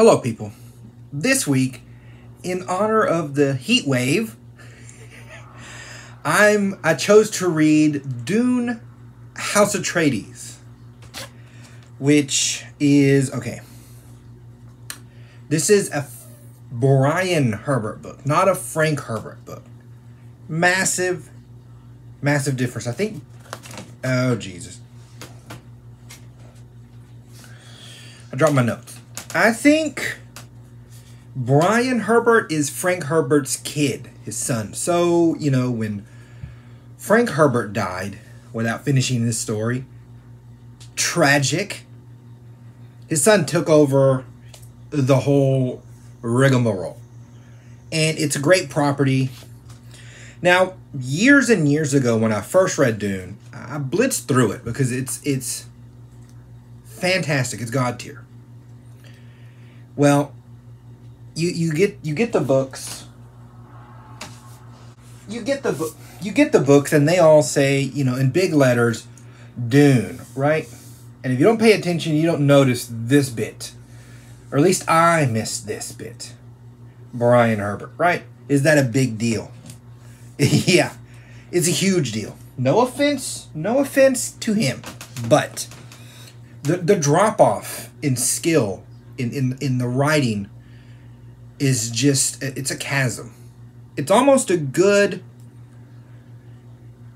Hello, people. This week, in honor of the heat wave, I chose to read Dune, House Atreides, which is okay. This is a Brian Herbert book, not a Frank Herbert book. Massive difference. I think. Oh Jesus! I dropped my notes. I think Brian Herbert is Frank Herbert's kid, his son. So, when Frank Herbert died, without finishing this story, tragic, his son took over the whole rigmarole. And it's a great property. Now, years and years ago, when I first read Dune, I blitzed through it because it's fantastic. It's God tier. Well, you get the books. You get the books, and they all say, in big letters, Dune, right? And if you don't pay attention, you don't notice this bit. Or at least I missed this bit. Brian Herbert, right? Is that a big deal? Yeah, it's a huge deal. No offense to him, but the drop off in skill in the writing is just, it's a chasm. It's almost a good,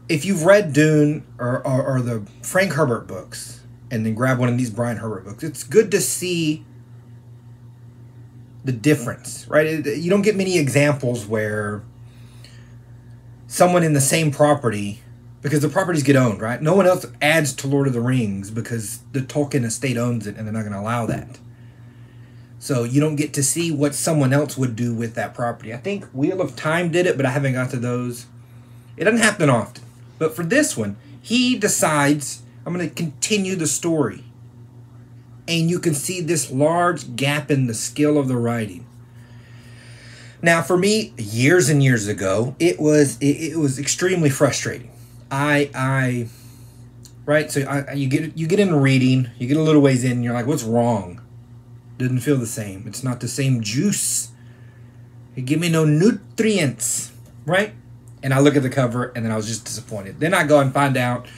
if you've read Dune or the Frank Herbert books and then grab one of these Brian Herbert books, it's good to see the difference, right? You don't get many examples where someone in the same property, because the properties get owned, right? No one else adds to Lord of the Rings because the Tolkien estate owns it and they're not going to allow that. So you don't get to see what someone else would do with that property. I think Wheel of Time did it, but I haven't got to those. It doesn't happen often. But for this one, he decides, I'm going to continue the story. And you can see this large gap in the skill of the writing. Now, for me, years and years ago, it was extremely frustrating. Right? So you get into reading, you get a little ways in, and you're like, what's wrong? Didn't feel the same. It's not the same juice. It give me no nutrients, right? And I look at the cover, and then I was just disappointed. Then I go and find out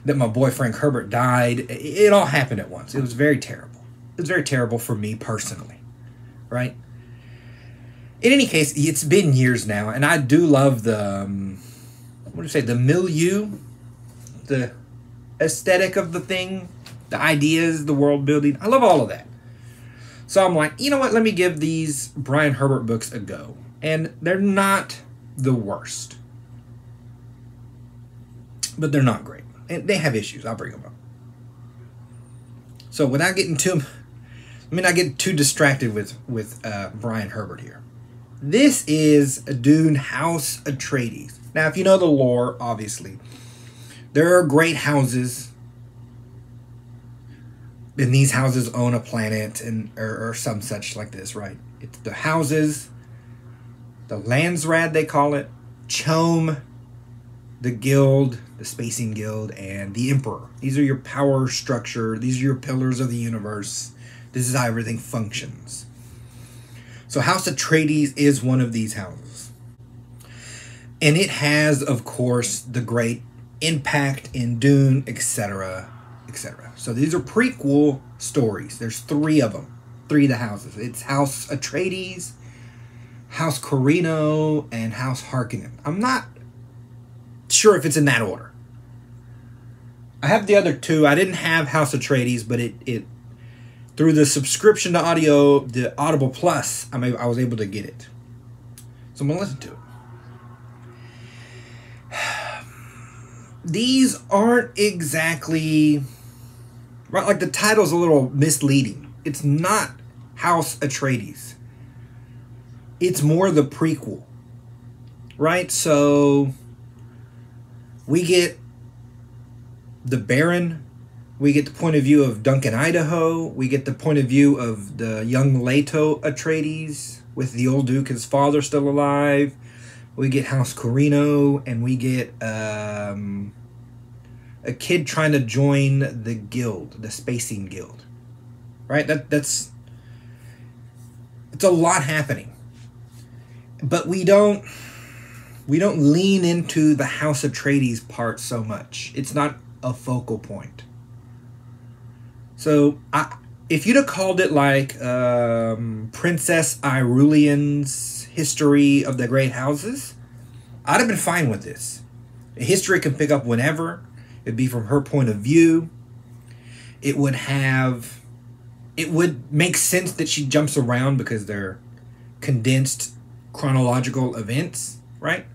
that my boy Frank Herbert died. It all happened at once. It was very terrible. It was very terrible for me personally, right? In any case, it's been years now, and I do love the, the milieu, the aesthetic of the thing, the ideas, the world building. I love all of that. So I'm like, you know what? Let me give these Brian Herbert books a go. And they're not the worst. But they're not great. And they have issues. I'll bring them up. So without getting let me not get too distracted with Brian Herbert here. This is a Dune House Atreides. Now, if you know the lore, obviously, there are great houses. And these houses own a planet or some such like this, right? It's the houses, the Landsrad, they call it, Chome, the Guild, the Spacing Guild, and the Emperor. These are your power structure. These are your pillars of the universe. This is how everything functions. So House Atreides is one of these houses. And it has, of course, the great impact in Dune, etc., etc. So these are prequel stories. There's 3 of them. 3 of the houses. It's House Atreides, House Corino, and House Harkonnen. I'm not sure if it's in that order. I have the other 2. I didn't have House Atreides, but it through the subscription to audio, the Audible Plus, I was able to get it. So I'm going to listen to it. These aren't exactly, right? Like the title's a little misleading. It's not House Atreides. It's more the prequel, right? So we get the Baron. We get the point of view of Duncan, Idaho. We get the point of view of the young Leto Atreides with the old Duke, his father, still alive. We get House Corino, and we get a kid trying to join the guild, the Spacing Guild. Right? That's It's a lot happening. But we don't lean into the House Atreides part so much. It's not a focal point. So if you'd have called it like Princess Irulian's History of the Great Houses, I'd have been fine with this. History can pick up whenever. It'd be from her point of view. It would make sense that she jumps around because they're condensed chronological events, right?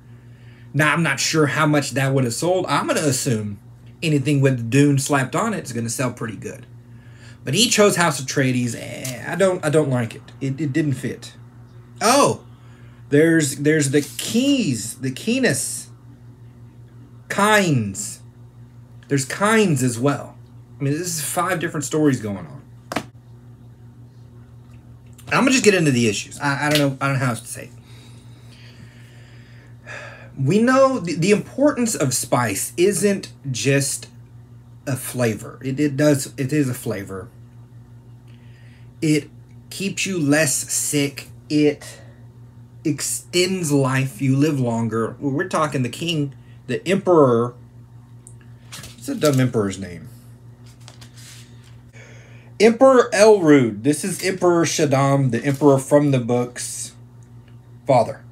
Now, I'm not sure how much that would have sold. I'm going to assume anything with Dune slapped on it is going to sell pretty good. But he chose House Atreides. I don't like it. It didn't fit. Oh, there's the keys, the keenest kinds. There's kinds as well. I mean, this is 5 different stories going on. I'm gonna just get into the issues. I don't know how else to say it. We know the importance of spice isn't just a flavor. It is a flavor. It keeps you less sick. It extends life. You live longer. We're talking the king, the emperor. What's the dumb emperor's name? Emperor Elrond. This is Emperor Shaddam, the emperor from the books' father.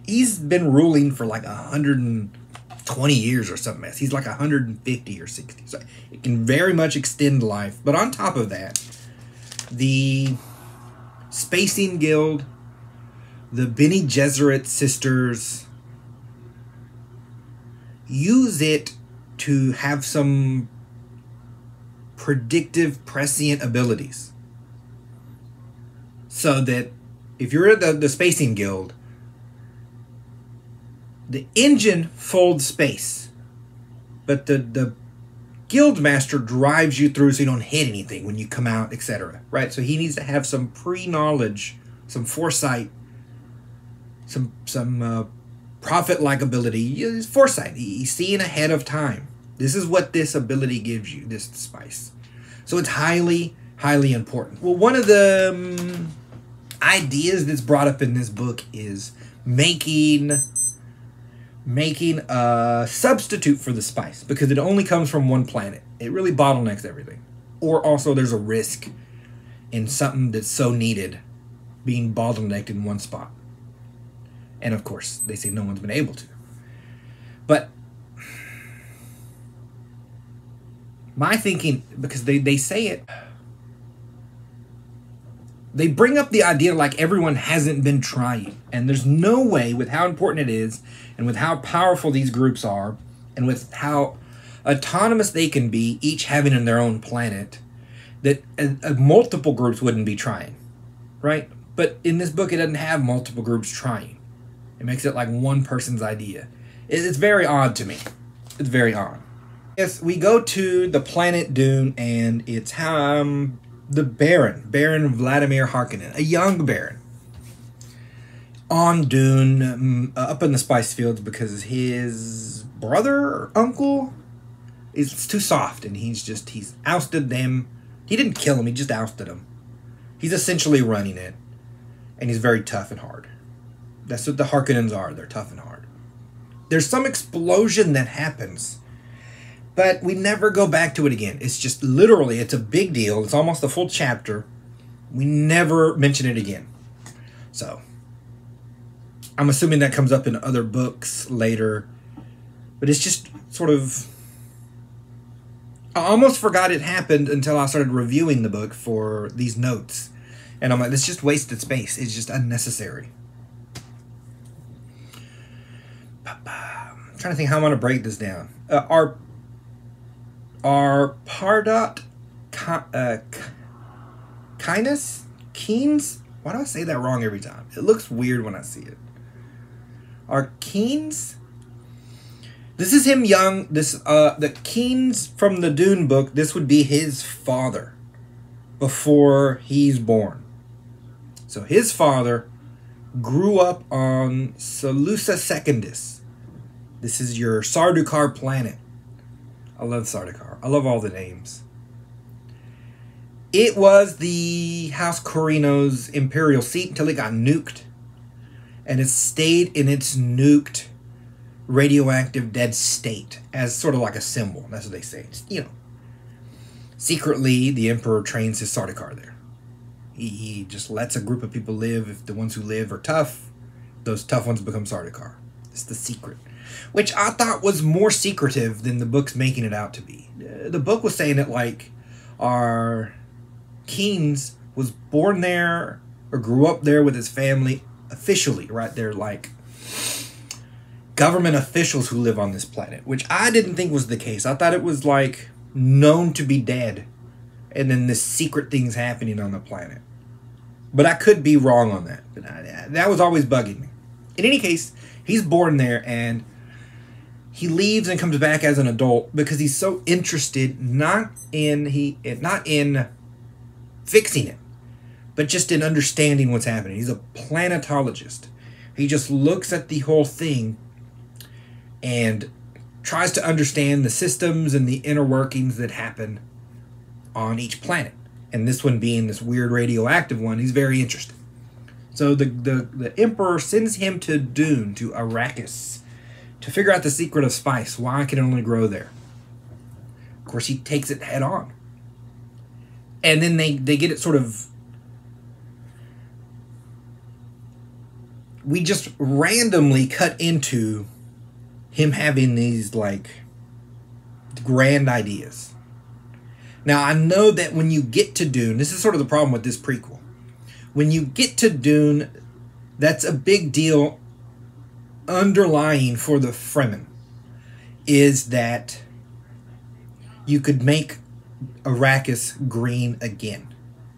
He's been ruling for like 120 years or something. He's like 150 or 60. So it can very much extend life. But on top of that, the Spacing Guild, the Bene Gesserit sisters, use it to have some predictive, prescient abilities. So that if you're at the Spacing Guild, the engine folds space, but the guild master drives you through so you don't hit anything when you come out, etc. Right? So he needs to have some pre-knowledge, some foresight, some prophet-like ability. Foresight. He's seeing ahead of time. This is what this ability gives you, this spice. So it's highly, highly important. Well, one of the ideas that's brought up in this book is making a substitute for the spice, because it only comes from one planet. It really bottlenecks everything. Or also there's a risk in something that's so needed being bottlenecked in one spot. And of course, they say no one's been able to. But my thinking, because they say it, they bring up the idea like everyone hasn't been trying. And there's no way, with how important it is, and with how powerful these groups are, and with how autonomous they can be, each having in their own planet, that multiple groups wouldn't be trying, right? But in this book, it doesn't have multiple groups trying. It makes it like one person's idea. It's very odd to me. It's very odd. Yes, we go to the planet Dune, and it's the Baron Vladimir Harkonnen, a young Baron, on Dune, up in the spice fields, because his brother or uncle is too soft, and he's ousted them. He didn't kill him, he just ousted him. He's essentially running it, and he's very tough and hard. That's what the Harkonnens are. They're tough and hard. There's some explosion that happens, but we never go back to it again. It's just literally, it's a big deal. It's almost a full chapter. We never mention it again. So I'm assuming that comes up in other books later. But it's just sort of, I almost forgot it happened until I started reviewing the book for these notes. And I'm like, it's just wasted space. It's just unnecessary. I'm trying to think how I'm going to break this down. Our Pardot Keenes? Why do I say that wrong every time? It looks weird when I see it. Our Keenes? This is him young. The Keenes from the Dune book, this would be his father before he's born. So his father grew up on Seleucia Secundus. This is your Sardaukar planet. I love Sardaukar. I love all the names. It was the House Corino's imperial seat until it got nuked. And it stayed in its nuked radioactive dead state as sort of like a symbol. That's what they say. You know, secretly, the Emperor trains his Sardaukar there. He just lets a group of people live. If the ones who live are tough, those tough ones become Sardaukar. It's the secret. Which I thought was more secretive than the book's making it out to be. The book was saying that, like, our Keynes was born there or grew up there with his family officially, right? They're like government officials who live on this planet, which I didn't think was the case. I thought it was like known to be dead and then this secret things happening on the planet. But I could be wrong on that. But that was always bugging me. In any case, he's born there and he leaves and comes back as an adult because he's so interested not in fixing it, but just in understanding what's happening. He's a planetologist. He just looks at the whole thing and tries to understand the systems and the inner workings that happen on each planet. And this one being this weird radioactive one, he's very interested. So the Emperor sends him to Dune, to Arrakis, to figure out the secret of spice, why it can only grow there. Of course, he takes it head on. And then they get it sort of... We just randomly cut into him having these, like, grand ideas. Now, I know that when you get to Dune, this is sort of the problem with this prequel. When you get to Dune, that's a big deal underlying for the Fremen, is that you could make Arrakis green again.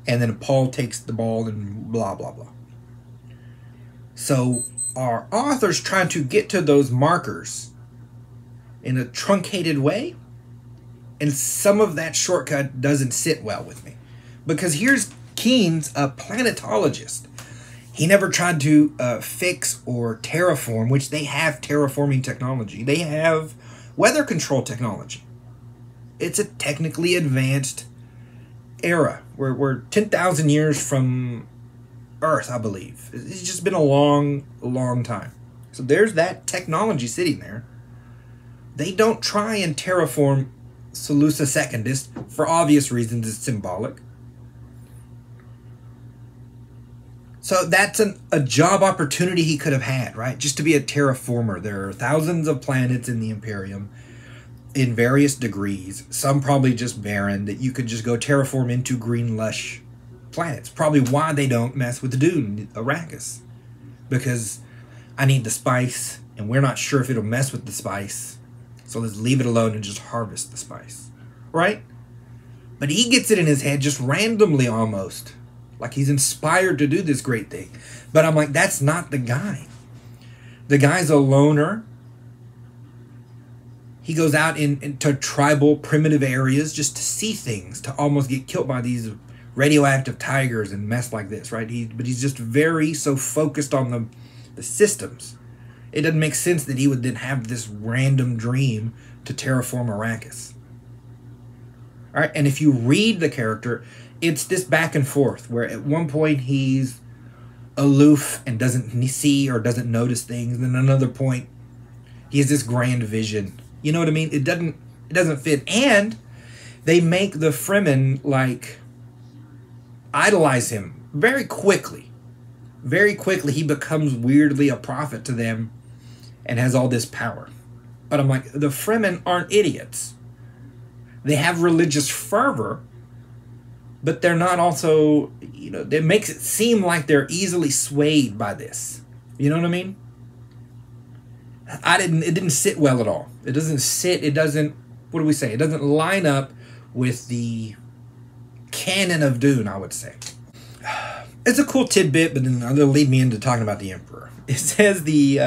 And then Paul takes the ball and blah, blah, blah. So our author's trying to get to those markers in a truncated way. And some of that shortcut doesn't sit well with me. Because here's Keynes, a planetologist. He never tried to fix or terraform, which they have terraforming technology. They have weather control technology. It's a technically advanced era. We're 10,000 years from Earth, I believe. It's just been a long, long time. So there's that technology sitting there. They don't try and terraform Salusa Secundus. For obvious reasons, it's symbolic. So that's a job opportunity he could have had, right? Just to be a terraformer. There are thousands of planets in the Imperium in various degrees. Some probably just barren that you could just go terraform into green, lush planets. Probably why they don't mess with the Dune, Arrakis. Because I need the spice, and we're not sure if it'll mess with the spice. So let's leave it alone and just harvest the spice. Right? But he gets it in his head just randomly almost. Like he's inspired to do this great thing. But I'm like, that's not the guy. The guy's a loner. He goes out into tribal, primitive areas just to see things, to almost get killed by these radioactive tigers and mess like this, right? But he's just very so focused on the systems. It doesn't make sense that he would then have this random dream to terraform Arrakis. All right, and if you read the character, it's this back and forth where at one point he's aloof and doesn't see or doesn't notice things, and then another point he has this grand vision. You know what I mean? It doesn't fit. And they make the Fremen like idolize him very quickly. Very quickly he becomes weirdly a prophet to them and has all this power. But I'm like, the Fremen aren't idiots. They have religious fervor, but they're not also, you know, it makes it seem like they're easily swayed by this. You know what I mean? It didn't sit well at all. It doesn't, what do we say? It doesn't line up with the canon of Dune, I would say. It's a cool tidbit, but then it'll lead me into talking about the Emperor. It says the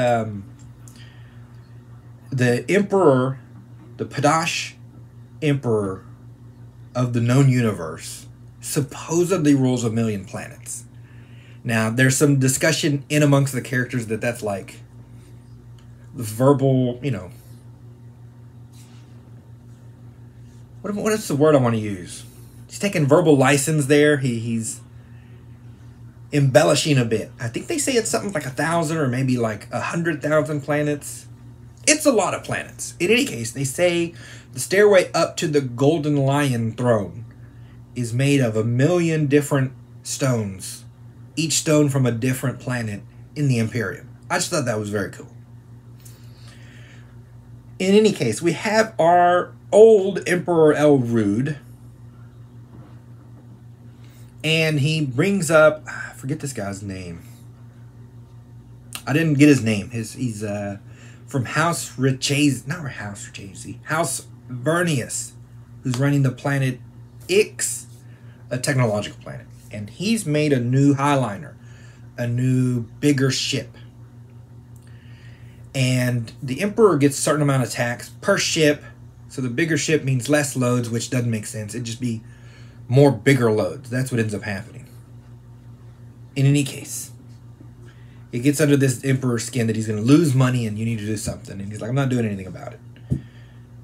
Emperor, the Padash Emperor of the known universe, supposedly rules 1,000,000 planets. Now, there's some discussion in amongst the characters that's like verbal, you know, what is the word I want to use? He's taking verbal license there. He's embellishing a bit. I think they say it's something like 1,000 or maybe like 100,000 planets. It's a lot of planets. In any case, they say the stairway up to the Golden Lion throne is made of 1,000,000 different stones, each stone from a different planet in the Imperium. I just thought that was very cool. In any case, we have our old Emperor Elrude, and he brings up, I forget this guy's name. I didn't get his name. He's from House Richese, not House Richese, House Vernius, who's running the planet Ix, a technological planet. And he's made a new Highliner, a new, bigger ship. And the Emperor gets a certain amount of tax per ship. So the bigger ship means less loads, which doesn't make sense. It'd just be more bigger loads. That's what ends up happening. In any case, it gets under this Emperor's skin that he's going to lose money and you need to do something. And he's like, I'm not doing anything about it.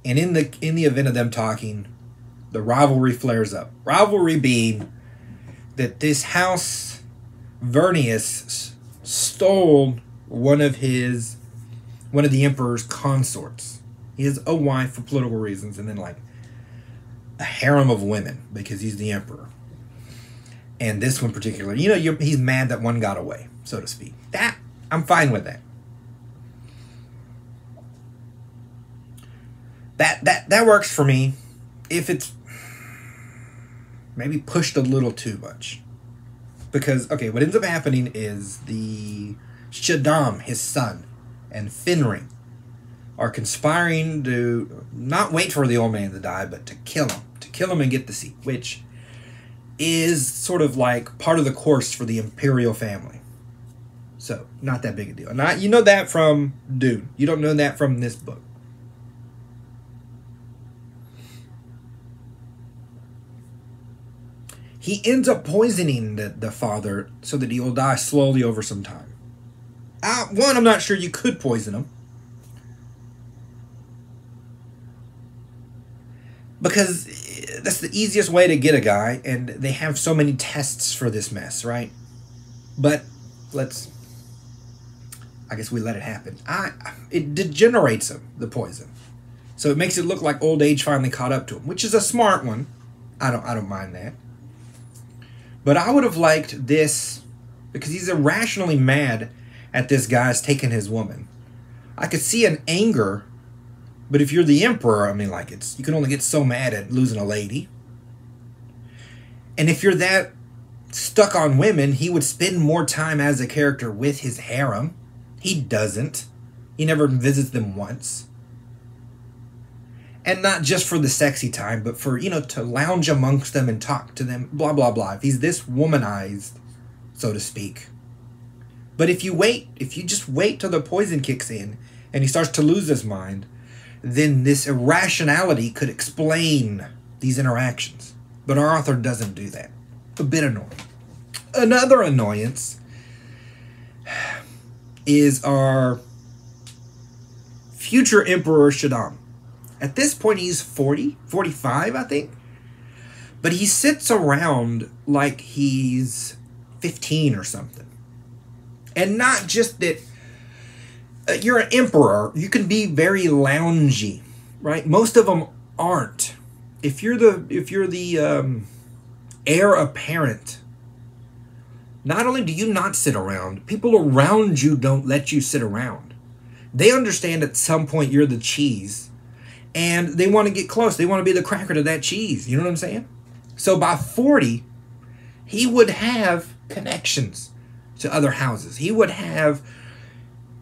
And in the event of them talking, the rivalry flares up. Rivalry being that this House Vernius stole one of the Emperor's consorts. He has a wife for political reasons, and then like a harem of women because he's the Emperor. And this one particularly, he's mad that one got away, so to speak. That, I'm fine with that. That works for me if it's maybe pushed a little too much. Because, okay, what ends up happening is the Shaddam, his son, and Finring are conspiring to not wait for the old man to die, but to kill him and get the seat, which is sort of like part of the course for the imperial family. So, not that big a deal. You know that from Dune. You don't know that from this book. He ends up poisoning the father so that he will die slowly over some time. One, I'm not sure you could poison him. Because that's the easiest way to get a guy, and they have so many tests for this mess, right? But I guess we let it happen. It degenerates him, the poison. So it makes it look like old age finally caught up to him, which is a smart one. I don't mind that. But I would have liked this, because he's irrationally mad at this guy's taking his woman. I could see an anger, but if you're the Emperor, I mean, like, you can only get so mad at losing a lady. And if you're that stuck on women, he would spend more time as a character with his harem. He doesn't. He never visits them once. And not just for the sexy time, but for, to lounge amongst them and talk to them, blah, blah, blah. If he's this womanized, so to speak. But if you just wait till the poison kicks in and he starts to lose his mind, then this irrationality could explain these interactions. But our author doesn't do that. A bit annoying. Another annoyance is our future Emperor Shaddam. At this point, he's 40, 45, I think. But he sits around like he's 15 or something. And not just that you're an emperor, you can be very loungy, right? Most of them aren't. If you're the heir apparent, not only do you not sit around, people around you don't let you sit around. They understand at some point you're the cheese. And they want to get close. They want to be the cracker to that cheese. You know what I'm saying? So by 40, he would have connections to other houses. He would have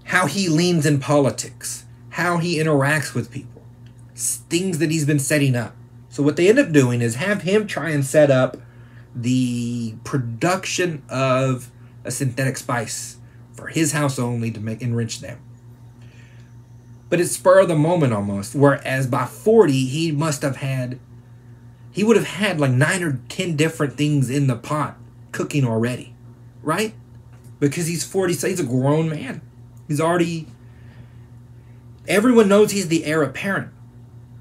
how he leans in politics, how he interacts with people, things that he's been setting up. So what they end up doing is have him try and set up the production of a synthetic spice for his house only to enrich them. But it's spur of the moment almost. Whereas by 40, he would have had like 9 or 10 different things in the pot cooking already. Right? Because he's 40, so he's a grown man. Everyone knows he's the heir apparent.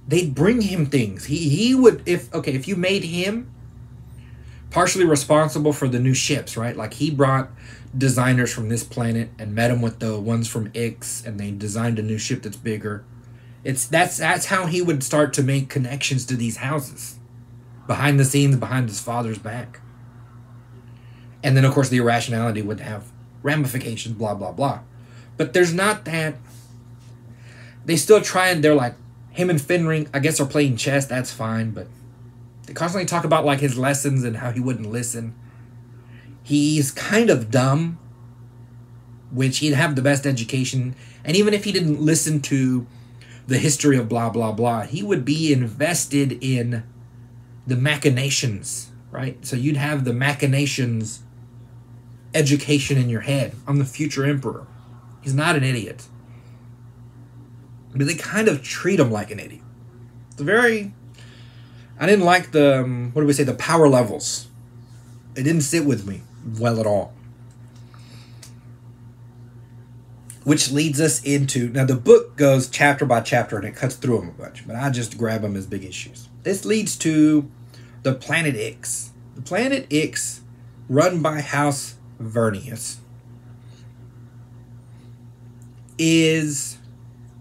They'd bring him things. He would, if you made him partially responsible for the new ships, right? Like he brought designers from this planet and met them with the ones from Ix, and they designed a new ship that's bigger. That's how he would start to make connections to these houses, behind the scenes, behind his father's back. And then, of course, the irrationality would have ramifications, blah, blah, blah. But there's not that. They still try, and they're like, him and Fenring, I guess, are playing chess. That's fine. But they constantly talk about, like, his lessons and how he wouldn't listen. He's kind of dumb, which he'd have the best education. And even if he didn't listen to the history of blah, blah, blah, he would be invested in the machinations, right? So you'd have the machinations education in your head. I'm the future emperor. He's not an idiot. But they kind of treat him like an idiot. It's very... I didn't like the, what do we say, the power levels. It didn't sit with me well at all. Which leads us into... Now, the book goes chapter by chapter, and it cuts through them a bunch. But I just grab them as big issues. This leads to the planet Ix. The planet Ix, run by House Vernius, is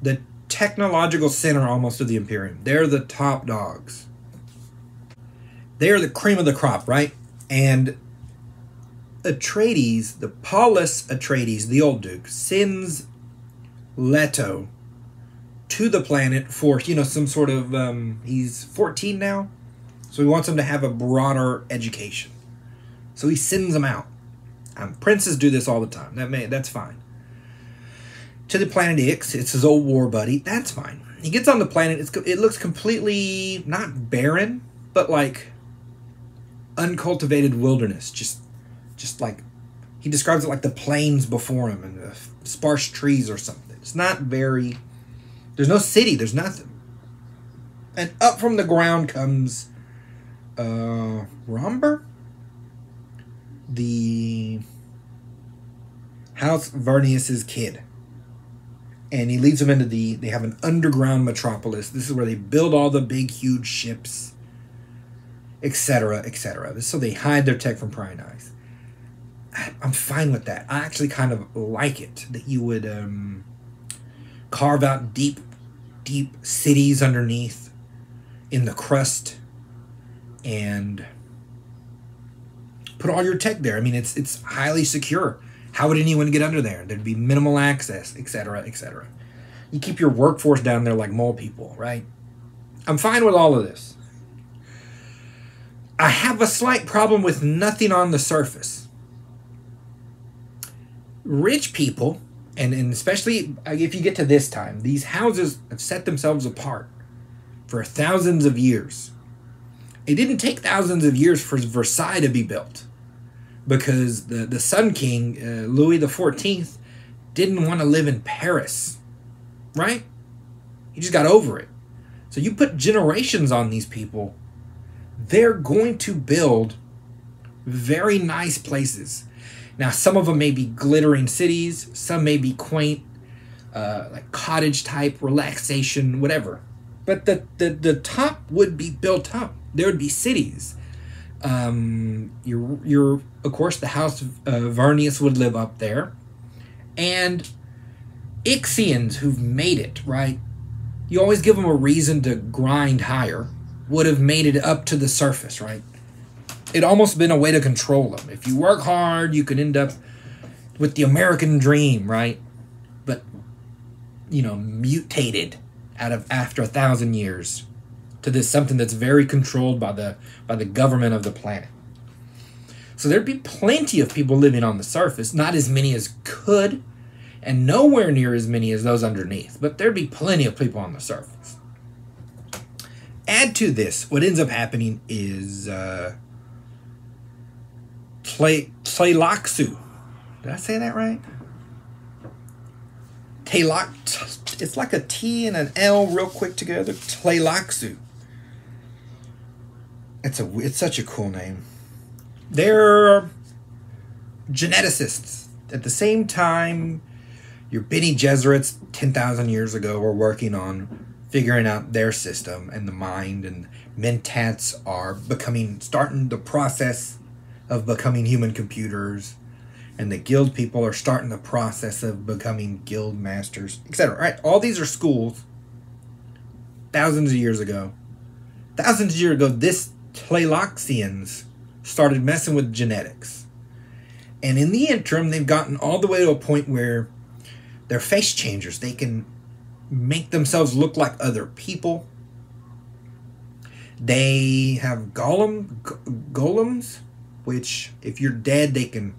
the technological center almost of the Imperium. They're the top dogs. They're the cream of the crop, right? And Atreides, the Paulus Atreides, the old duke, sends Leto to the planet for, some sort of, he's 14 now, so he wants him to have a broader education. So he sends him out. Princes do this all the time. That's fine. To the planet Ix, it's his old war buddy. That's fine. He gets on the planet. It looks completely, not barren, but like uncultivated wilderness. Just like, he describes it like the plains before him and the sparse trees or something. It's not very, there's no city, there's nothing. And up from the ground comes Romber? The House Vernius's kid. And he leads them into they have an underground metropolis. This is where they build all the big, huge ships, etc., etc. So they hide their tech from prying eyes. I'm fine with that. I actually kind of like it, that you would carve out deep, deep cities underneath in the crust and put all your tech there. I mean, it's highly secure. How would anyone get under there? There'd be minimal access, etc., etc. You keep your workforce down there like mole people, right? I'm fine with all of this. I have a slight problem with nothing on the surface. Rich people, and especially if you get to this time, these houses have set themselves apart for thousands of years. It didn't take thousands of years for Versailles to be built, because the Sun King, Louis XIV, didn't want to live in Paris, right? He just got over it. So you put generations on these people, they're going to build very nice places. Now, some of them may be glittering cities, some may be quaint, like cottage type, relaxation, whatever. But the top would be built up. There would be cities. Of course, the House of Vernius would live up there. And Ixians who've made it, right? You always give them a reason to grind higher. Would have made it up to the surface, right? It almost been a way to control them. If you work hard, you could end up with the American dream, right? But, mutated after 1,000 years to this something that's very controlled by the government of the planet. So there'd be plenty of people living on the surface, not as many as could, and nowhere near as many as those underneath. But there'd be plenty of people on the surface. Add to this, what ends up happening is Tleilaxu. Did I say that right? It's like a T and an L real quick together. Tleilaxu. It's such a cool name. They're geneticists. At the same time, your Bene Gesserits 10,000 years ago were working on figuring out their system, and the mind and mentats are starting the process of becoming human computers, and the guild people are starting the process of becoming guild masters, etc. Right? All these are schools. Thousands of years ago, this Tleilaxians started messing with genetics, and in the interim, they've gotten all the way to a point where they're face changers. They can make themselves look like other people. They have golems, which if you're dead, they can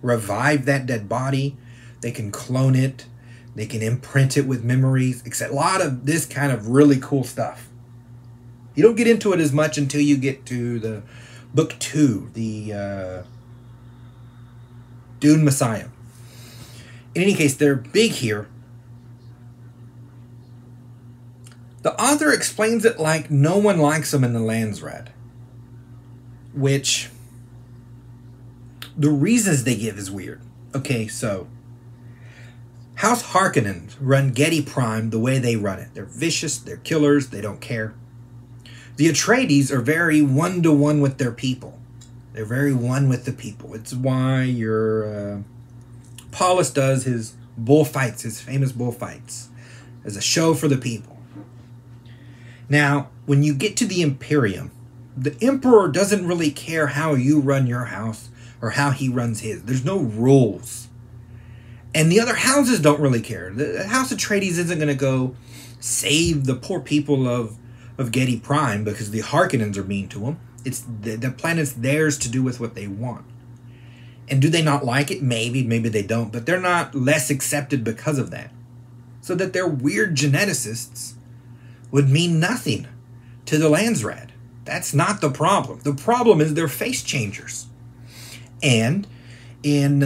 revive that dead body. They can clone it. They can imprint it with memories. Except a lot of this kind of really cool stuff. You don't get into it as much until you get to the book 2, the Dune Messiah. In any case, they're big here. The author explains it like no one likes them in the Landsraad, which the reasons they give is weird. Okay, so House Harkonnen run Gedi Prime the way they run it. They're vicious, they're killers, they don't care. The Atreides are very one-to-one with their people. They're very one with the people. It's why your Paulus does his bullfights, his famous bullfights, as a show for the people. Now, when you get to the Imperium, the Emperor doesn't really care how you run your house or how he runs his. There's no rules. And the other houses don't really care. The House Atreides isn't going to go save the poor people of Gedi Prime because the Harkonnens are mean to them. It's the planet's theirs to do with what they want. And do they not like it? Maybe they don't. But they're not less accepted because of that. So that they're weird geneticists would mean nothing to the Landsraad. That's not the problem. The problem is they're face changers. And in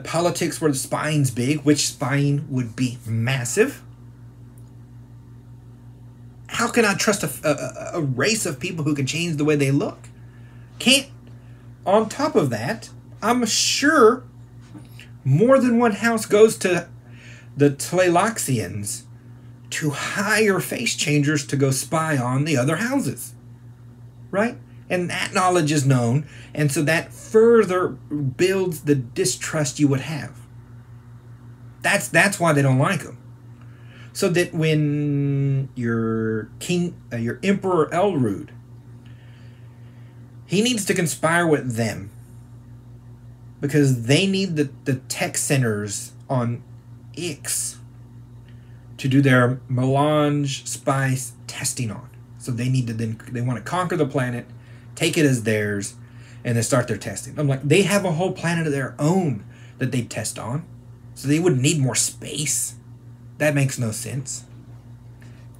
politics where the spying's big, which spying would be massive, how can I trust a race of people who can change the way they look? Can't. On top of that, I'm sure more than one house goes to the Tleilaxians to hire face changers to go spy on the other houses, right? And that knowledge is known, and so that further builds the distrust you would have. That's why they don't like them. So that when your Emperor Elrond, he needs to conspire with them because they need the tech centers on Ix to do their melange spice testing on. So they want to conquer the planet, take it as theirs, and then start their testing. I'm like, they have a whole planet of their own that they test on. So they wouldn't need more space. That makes no sense.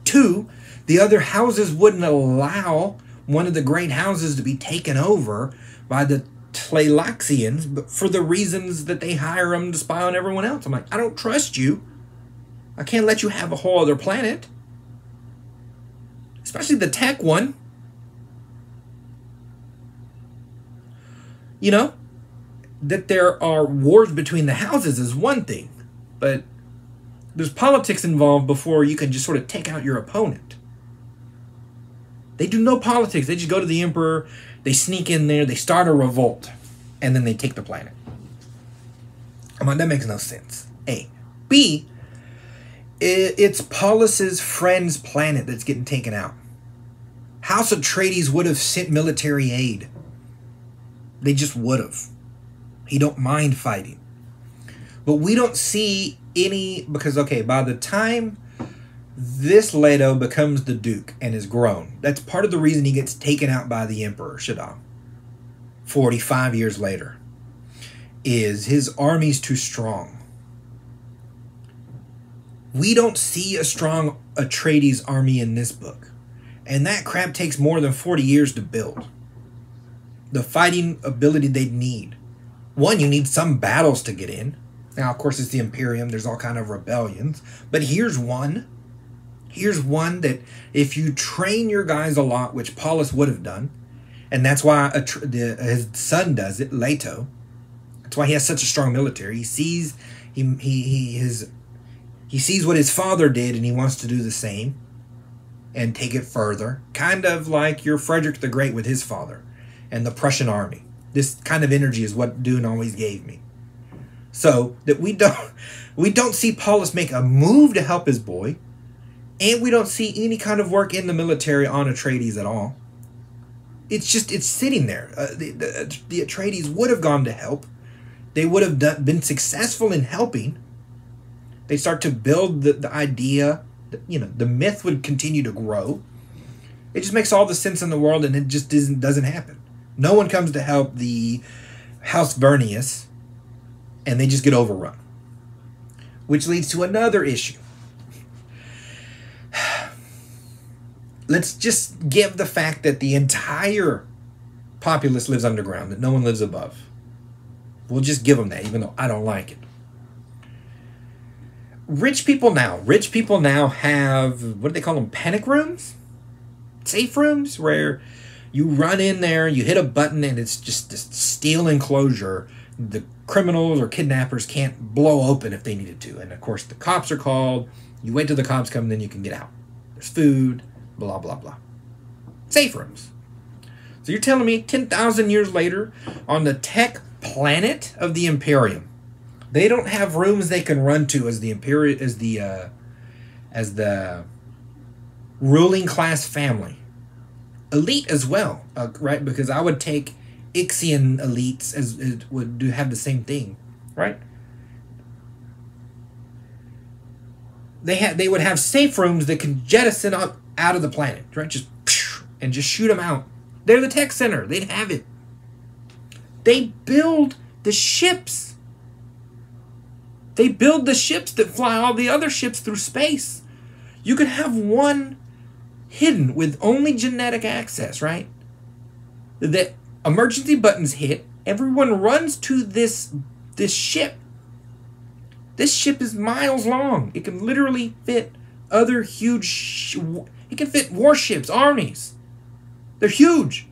2, the other houses wouldn't allow one of the great houses to be taken over by the Tleilaxians, but for the reasons that they hire them to spy on everyone else. I'm like, I don't trust you. I can't let you have a whole other planet. Especially the tech one. You know, that there are wars between the houses is one thing, but there's politics involved before you can just sort of take out your opponent. They do no politics. They just go to the Emperor, they sneak in there, they start a revolt, and then they take the planet. I'm like, that makes no sense. A. B, it's Paulus's friend's planet that's getting taken out. House Atreides would have sent military aid. They just would have. He don't mind fighting. But we don't see any, because, okay, by the time this Leto becomes the Duke and is grown, that's part of the reason he gets taken out by the Emperor, Shaddam, 45 years later, is his army's too strong. We don't see a strong Atreides army in this book. And that crap takes more than 40 years to build. The fighting ability they'd need. One, you need some battles to get in. Now, of course, it's the Imperium. There's all kind of rebellions. But here's one. Here's one that if you train your guys a lot, which Paulus would have done, and that's why his son does it, Leto. That's why he has such a strong military. He sees he sees what his father did, and he wants to do the same. and take it further, kind of like your Frederick the Great with his father and the Prussian army. This kind of energy is what Dune always gave me. So that we don't see Paulus make a move to help his boy, and we don't see any kind of work in the military on Atreides at all. It's sitting there. The Atreides would have gone to help. They would have been successful in helping. They start to build the idea. The myth would continue to grow. It just makes all the sense in the world, and it just doesn't happen. No one comes to help the House Vernius, and they just get overrun. Which leads to another issue. Let's just give the fact that the entire populace lives underground, that no one lives above. We'll just give them that, even though I don't like it. Rich people now have, what do they call them, panic rooms? Safe rooms, where you run in there, you hit a button, and it's just this steel enclosure. The criminals or kidnappers can't blow open if they needed to. And of course, the cops are called. You wait till the cops come, and then you can get out. There's food, blah, blah, blah. Safe rooms. So you're telling me 10,000 years later, on the tech planet of the Imperium, they don't have rooms they can run to as the ruling class family, elite as well, right? Because I would take Ixian elites as it would have the same thing, right? They would have safe rooms that can jettison up out of the planet, right? Just shoot them out. They're the tech center. They'd have it. They build the ships. They build the ships that fly all the other ships through space. You could have one hidden with only genetic access, right? The emergency buttons hit. Everyone runs to this ship. This ship is miles long. It can literally fit other huge... It can fit warships, armies. They're huge.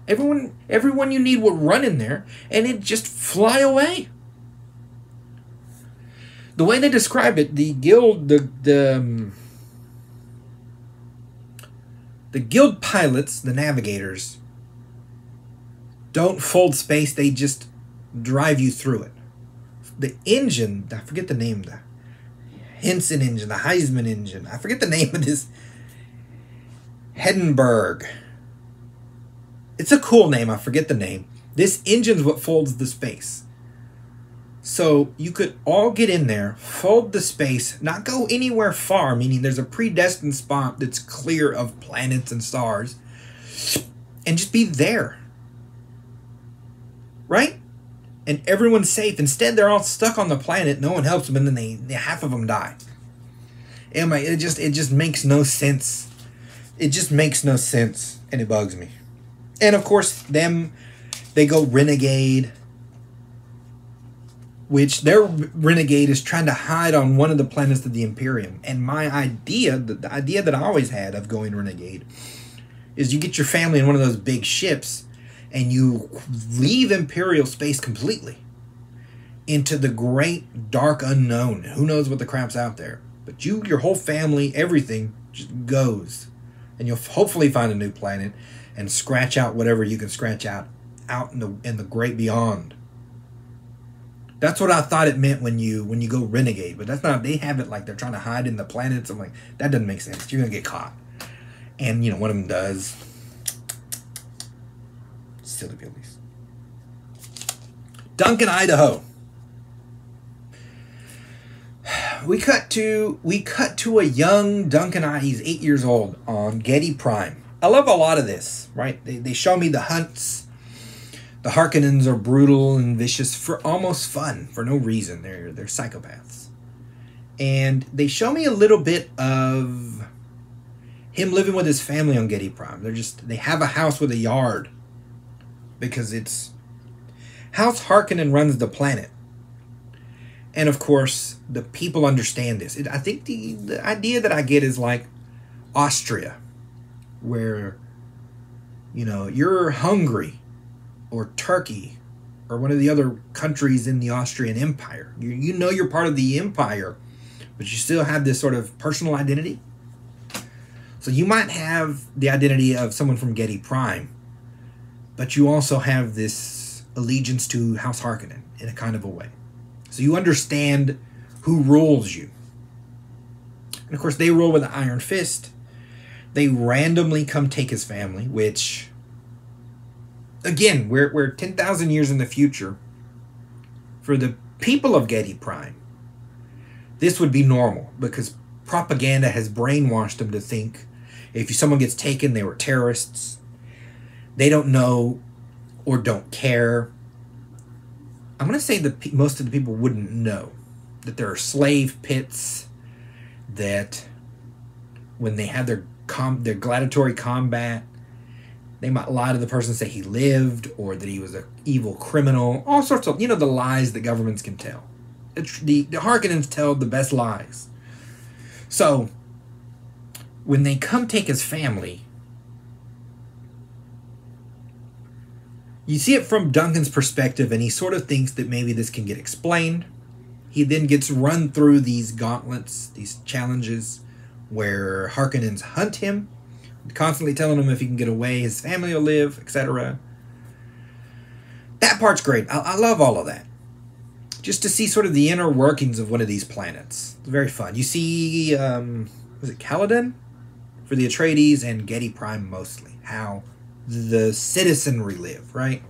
Everyone you need would run in there, and it'd just fly away. The way they describe it, the guild pilots, the navigators, don't fold space. They just drive you through it. The engine, I forget the name, the Henson engine, the Heisman engine. I forget the name of this. Hindenburg. It's a cool name. I forget the name. This engine's what folds the space. So you could all get in there, fold the space, not go anywhere far, meaning there's a predestined spot that's clear of planets and stars, and just be there. Right? And everyone's safe. Instead, they're all stuck on the planet. No one helps them, and then half of them die. It just makes no sense. It just makes no sense, and it bugs me. And of course, they go renegade, which their renegade is trying to hide on one of the planets of the Imperium. And my idea, the idea that I always had of going renegade, is you get your family in one of those big ships, and you leave Imperial space completely into the great dark unknown. Who knows what the crap's out there? But your whole family, everything just goes. And you'll hopefully find a new planet and scratch out whatever you can scratch out in the great beyond. That's what I thought it meant when you go renegade. But that's not, they have it like they're trying to hide in the planets. I'm like, that doesn't make sense. You're going to get caught. And, one of them does. Silly billies. Duncan, Idaho. We cut to a young Duncan. He's 8 years old on Getty Prime. I love a lot of this, right? They show me the hunts. The Harkonnens are brutal and vicious for almost fun, for no reason. They're psychopaths. And they show me a little bit of him living with his family on Getty Prime. They have a house with a yard. Because it's House Harkonnen runs the planet. And of course, the people understand this. I think the idea that I get is like Austria, where, you're hungry, or Turkey, or one of the other countries in the Austrian Empire. You're part of the empire, but you still have this sort of personal identity. So you might have the identity of someone from Getty Prime, but you also have this allegiance to House Harkonnen in a kind of a way. So you understand who rules you. And of course, they rule with an iron fist. They randomly come take his family, which, again, we're 10,000 years in the future. For the people of Getty Prime, this would be normal because propaganda has brainwashed them to think if someone gets taken, they were terrorists. They don't know or don't care. I'm going to say that most of the people wouldn't know that there are slave pits, that when they had their gladiatory combat, they might lie to the person and say he lived or that he was an evil criminal. All sorts of, the lies that governments can tell. The Harkonnens tell the best lies. So, when they come take his family, you see it from Duncan's perspective, and he sort of thinks that maybe this can get explained. He then gets run through these gauntlets, these challenges, where Harkonnens hunt him, constantly telling him if he can get away, his family will live, etc. That part's great. I love all of that. Just to see sort of the inner workings of one of these planets. It's very fun. You see, was it Caladan? For the Atreides and Getty Prime mostly. How the citizenry live, right?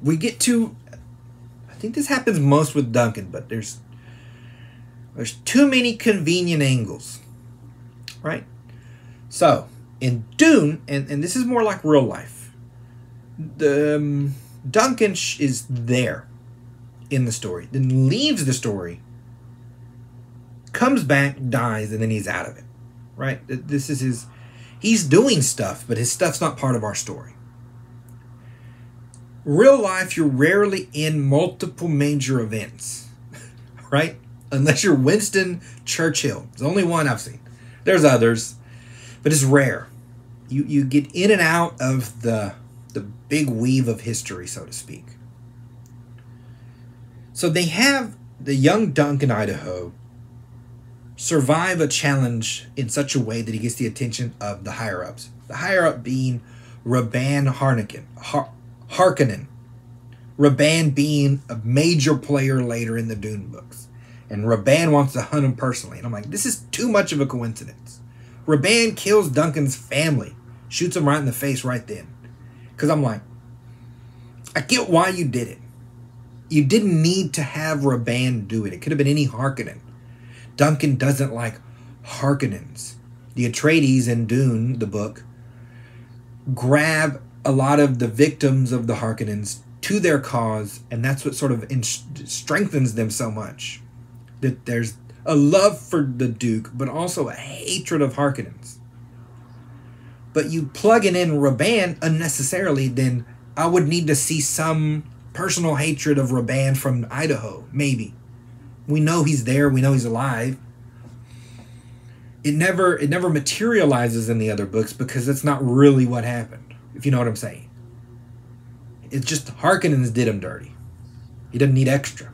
We get to, I think this happens most with Duncan, but there's too many convenient angles, right? So, in Dune, and this is more like real life, Duncan is there in the story, then leaves the story, comes back, dies, and then he's out of it, right? This is he's doing stuff, but his stuff's not part of our story. Real life, you're rarely in multiple major events, right? Unless you're Winston Churchill. It's the only one I've seen. There's others, but it's rare. You get in and out of the big weave of history, so to speak. So they have the young Duncan Idaho survive a challenge in such a way that he gets the attention of the higher-ups. The higher-up being Rabban Harkonnen. Rabban being a major player later in the Dune books. And Rabban wants to hunt him personally. And I'm like, this is too much of a coincidence. Rabban kills Duncan's family. Shoots him right in the face right then. Because I'm like, I get why you did it. You didn't need to have Rabban do it. It could have been any Harkonnen. Duncan doesn't like Harkonnens. The Atreides in Dune, the book, grab a lot of the victims of the Harkonnens to their cause, and that's what sort of strengthens them so much. That there's a love for the Duke, but also a hatred of Harkonnens. But you plugging in Rabban unnecessarily, then I would need to see some personal hatred of Rabban from Idaho, maybe. We know he's there, we know he's alive. It never materializes in the other books because that's not really what happened, if you know what I'm saying. It's just Harkonnens did him dirty. He doesn't need extra.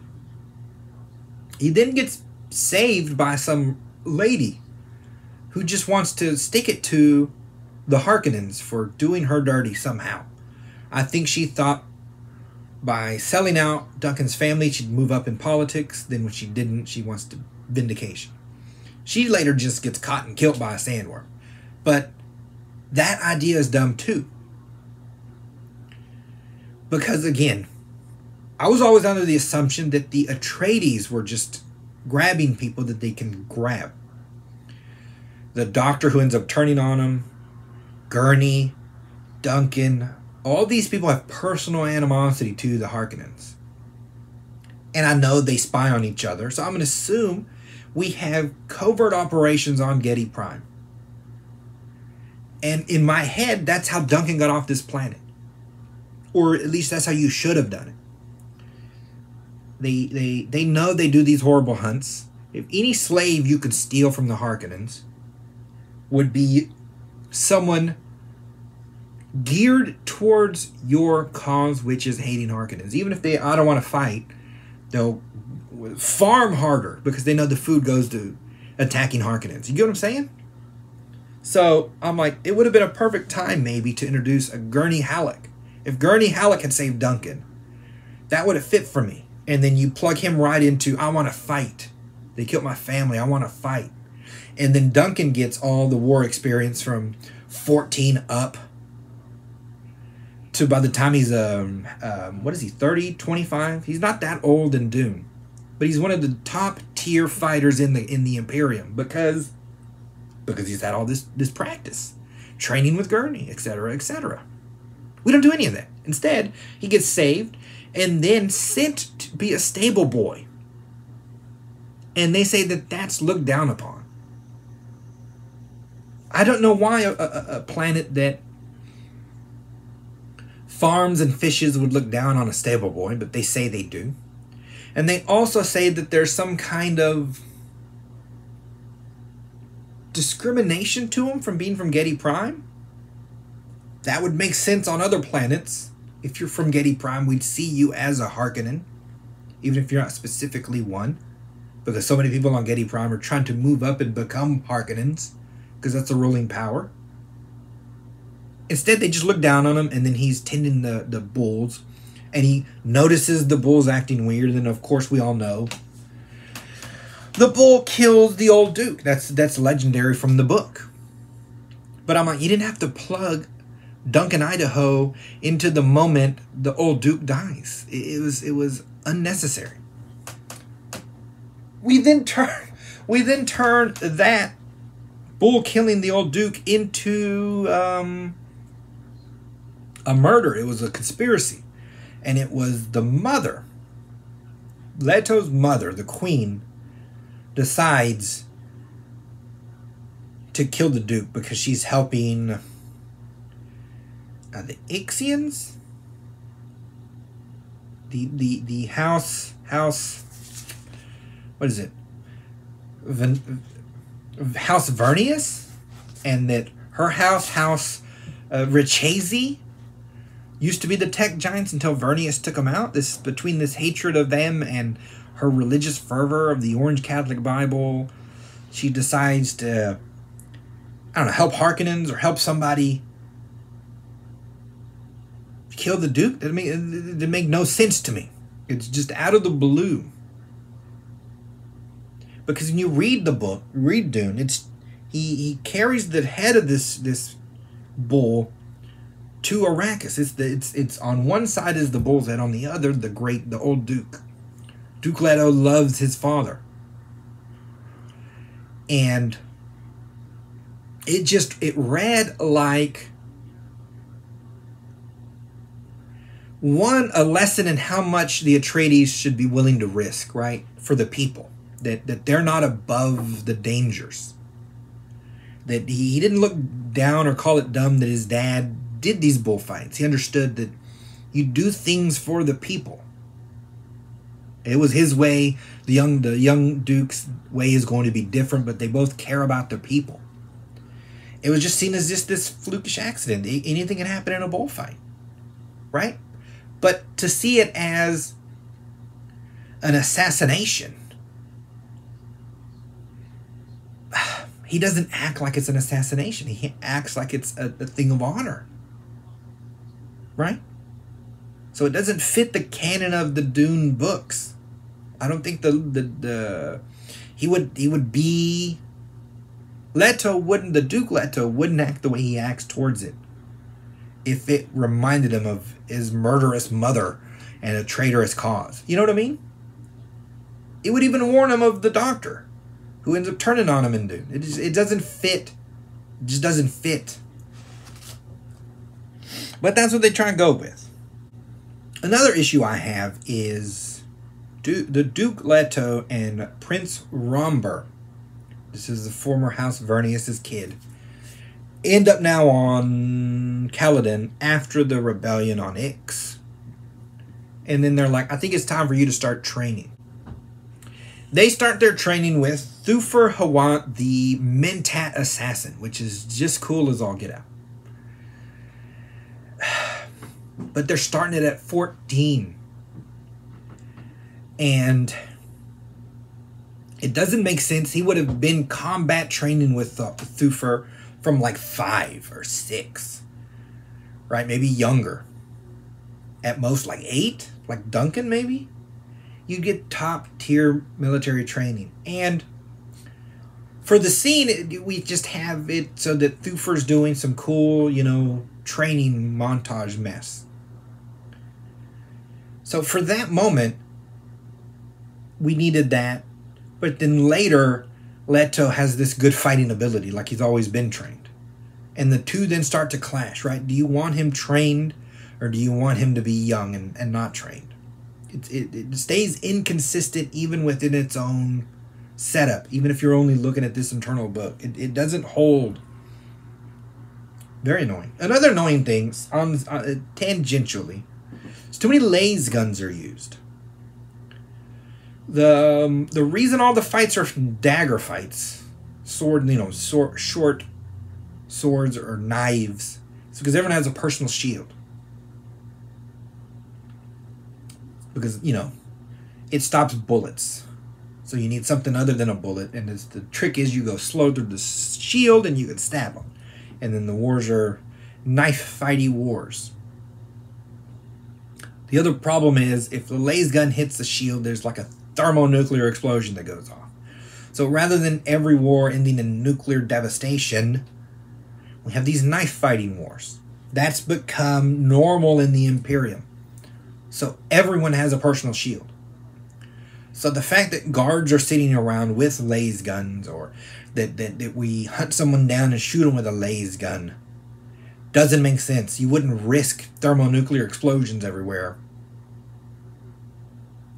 He then gets saved by some lady who just wants to stick it to the Harkonnens for doing her dirty somehow. I think she thought by selling out Duncan's family, she'd move up in politics. Then when she didn't, she wants to vindication. She later just gets caught and killed by a sandworm. But that idea is dumb too. Because again, I was always under the assumption that the Atreides were just grabbing people that they can grab. The doctor who ends up turning on them, Gurney, Duncan, all these people have personal animosity to the Harkonnens. And I know they spy on each other, so I'm going to assume we have covert operations on Getty Prime. And in my head, that's how Duncan got off this planet. Or at least that's how you should have done it. They know they do these horrible hunts. If any slave you could steal from the Harkonnens would be someone geared towards your cause, which is hating Harkonnens. Even if I don't want to fight, they'll farm harder because they know the food goes to attacking Harkonnens. You get what I'm saying? So I'm like, it would have been a perfect time maybe to introduce a Gurney Halleck. If Gurney Halleck had saved Duncan, that would have fit for me. And then you plug him right into, I want to fight. They killed my family. I want to fight. And then Duncan gets all the war experience from 14 up to by the time he's, what is he, 30, 25? He's not that old in Dune. But he's one of the top tier fighters in the Imperium because he's had all this practice. Training with Gurney, etc., etc. We don't do any of that. Instead, he gets saved and then sent to be a stable boy. And they say that that's looked down upon. I don't know why a planet that farms and fishes would look down on a stable boy, but they say they do. And they also say that there's some kind of discrimination to him from being from Getty Prime. That would make sense on other planets. If you're from Getty Prime, we'd see you as a Harkonnen, even if you're not specifically one, because so many people on Getty Prime are trying to move up and become Harkonnens, because that's a ruling power. Instead, they just look down on him, and then he's tending the bulls, and he notices the bulls acting weird, and then, of course, we all know the bull kills the old Duke. That's legendary from the book. But I'm like, you didn't have to plug Duncan, Idaho into the moment the old Duke dies. It was unnecessary. We then turn that bull killing the old Duke into a murder. It was a conspiracy. And it was the mother, Leto's mother, the queen, decides to kill the Duke because she's helping the Ixians? The house, what is it? House Vernius? And that her house Richese, used to be the tech giants until Vernius took them out. Between this hatred of them and her religious fervor of the Orange Catholic Bible, she decides to, I don't know, help Harkonnens or help somebody kill the Duke. It didn't make no sense to me. It's just out of the blue. Because when you read the book, read Dune, he carries the head of this bull to Arrakis. It's on one side is the bull's head, on the other the old Duke. Duke Leto loves his father. And it read like a lesson in how much the Atreides should be willing to risk, right? For the people. That they're not above the dangers. That he didn't look down or call it dumb that his dad did these bullfights. He understood that you do things for the people. It was his way. The young Duke's way is going to be different, but they both care about the people. It was just seen as just this flukish accident. Anything can happen in a bullfight, right? But to see it as an assassination, he doesn't act like it's an assassination. He acts like it's a thing of honor, right? So it doesn't fit the canon of the Dune books. I don't think he would be the Duke Leto wouldn't act the way he acts towards it if it reminded him of his murderous mother and a traitorous cause. You know what I mean? It would even warn him of the Doctor, who ends up turning on him in Dune. It doesn't fit. It just doesn't fit. But that's what they try and go with. Another issue I have is the Duke Leto and Prince Romber. This is the former House Vernius' kid. End up now on Caladan after the rebellion on Ix. And then they're like, I think it's time for you to start training. They start their training with Thufir Hawat, the Mentat assassin, which is just cool as all get out. But they're starting it at 14. And It doesn't make sense. He would have been combat training with Thufir from like 5 or 6, right? Maybe younger. At most like 8, like Duncan maybe. You get top tier military training. And for the scene, we just have it so that Thufir's doing some cool, training montage mess. So for that moment, we needed that. But then later, Leto has this good fighting ability, like he's always been trained. And the two then start to clash, right? Do you want him trained, or do you want him to be young and not trained? It stays inconsistent even within its own setup, even if you're only looking at this internal book. It doesn't hold. Very annoying. Another annoying thing, tangentially, is too many laser guns are used. The reason all the fights are dagger fights, short swords or knives, is because everyone has a personal shield. Because, it stops bullets. So you need something other than a bullet. And the trick is you go slow through the shield and you can stab them. And then the wars are knife fighty wars. The other problem is if the laser gun hits the shield, there's like a thermonuclear explosion that goes off. So rather than every war ending in nuclear devastation, we have these knife fighting wars. That's become normal in the Imperium. So everyone has a personal shield. So the fact that guards are sitting around with laser guns, or that we hunt someone down and shoot them with a laser gun, doesn't make sense. You wouldn't risk thermonuclear explosions everywhere.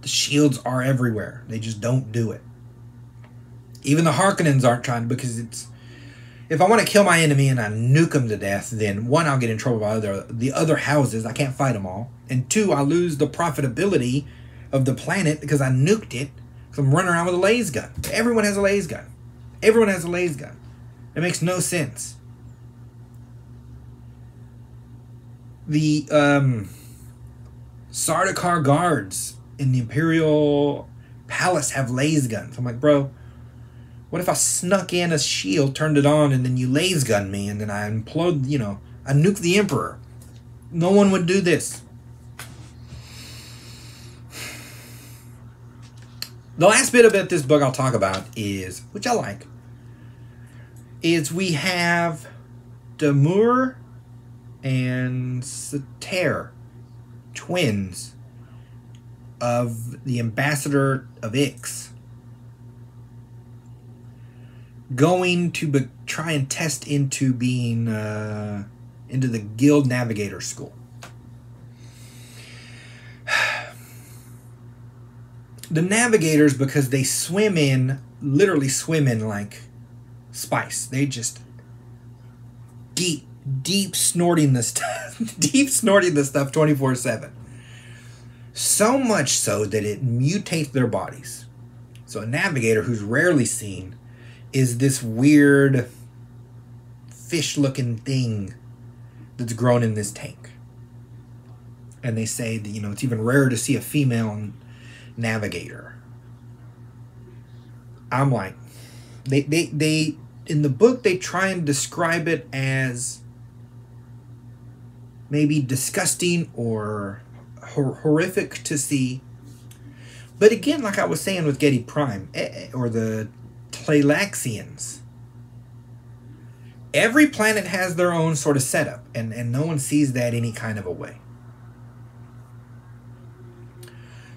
The shields are everywhere. They just don't do it. Even the Harkonnens aren't trying, because if I want to kill my enemy and I nuke them to death, then 1, I'll get in trouble by the other houses. I can't fight them all. And 2, I lose the profitability of the planet because I nuked it because I'm running around with a laser gun. Everyone has a laser gun. Everyone has a laser gun. It makes no sense. The Sardaukar guards in the Imperial Palace have laser guns. I'm like, bro, what if I snuck in a shield, turned it on, and then you laser gun me, and then I implode, I nuke the Emperor? No one would do this. The last bit about this book I'll talk about is, which I like, is we have Damur and Sater, twins of the ambassador of Ix, going to try and test into being into the Guild Navigator School. The Navigators, because they literally swim in like spice. They just deep snorting the stuff, deep snorting the stuff 24/7. So much so that it mutates their bodies. So a Navigator, who's rarely seen, is this weird fish-looking thing that's grown in this tank. And they say that, it's even rarer to see a female Navigator. I'm like, they in the book they try and describe it as maybe disgusting or horrific to see. But again, like I was saying with Getty Prime, or the Tleilaxians, every planet has their own sort of setup, and no one sees that any kind of a way.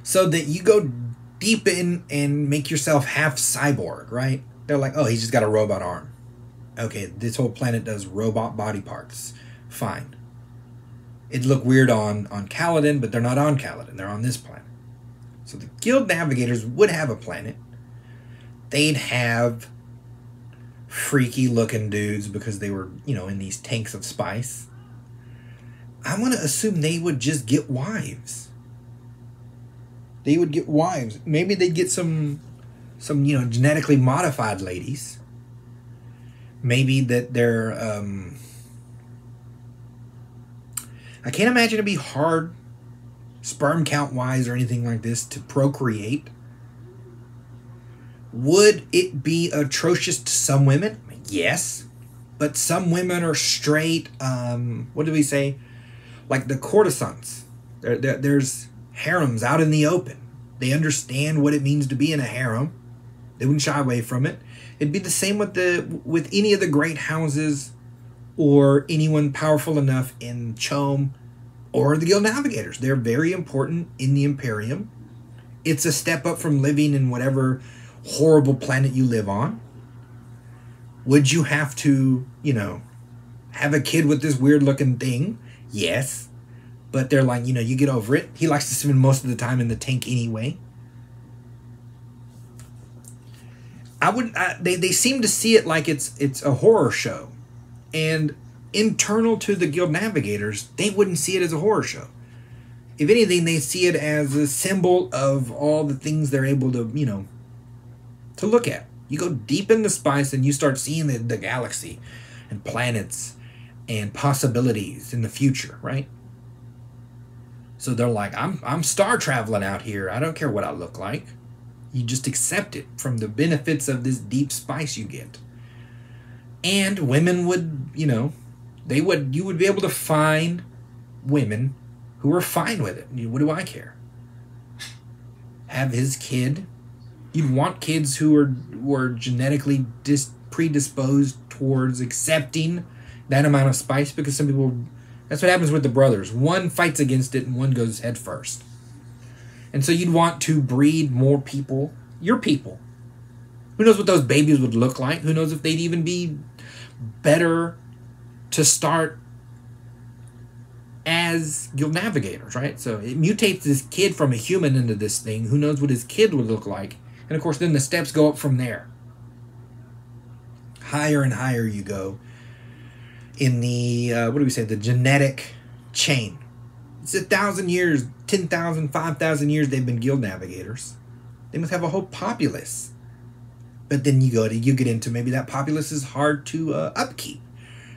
So that you go deep in and make yourself half cyborg, right? They're like, oh, he's just got a robot arm. Okay, this whole planet does robot body parts. Fine. It'd look weird on Caladan, but they're not on Caladan. They're on this planet. So the Guild Navigators would have a planet. They'd have freaky looking dudes because they were, in these tanks of spice. I want to assume they would just get wives. They would get wives. Maybe they'd get some genetically modified ladies. Maybe that they're, I can't imagine it'd be hard, sperm count wise or anything like this, to procreate. Would it be atrocious to some women? Yes. But some women are straight, what do we say? Like the courtesans. There's harems out in the open. They understand what it means to be in a harem. They wouldn't shy away from it. It'd be the same with any of the great houses or anyone powerful enough in Chom or the Guild Navigators. They're very important in the Imperium. It's a step up from living in whatever horrible planet you live on. Would you have to, have a kid with this weird looking thing? Yes. But they're like, you get over it. He likes to spend most of the time in the tank anyway. They seem to see it like it's a horror show. And internal to the Guild Navigators, they wouldn't see it as a horror show. If anything, they see it as a symbol of all the things they're able to, to look at. You go deep in the spice and you start seeing the galaxy and planets and possibilities in the future, right? So they're like, I'm star traveling out here. I don't care what I look like. You just accept it from the benefits of this deep spice you get. And women would, you would be able to find women who are fine with it. What do I care? Have his kid. You'd want kids who are genetically predisposed towards accepting that amount of spice, because some people, that's what happens with the brothers. One fights against it and one goes head first. And so you'd want to breed more people, your people. Who knows what those babies would look like? Who knows if they'd even be better to start as Guild Navigators, right? So it mutates this kid from a human into this thing. Who knows what his kid would look like? And of course, then the steps go up from there. Higher and higher you go in the, the genetic chain. It's 1,000 years, 10,000, 5,000 years they've been Guild Navigators. They must have a whole populace. But then you get into maybe that populace is hard to upkeep,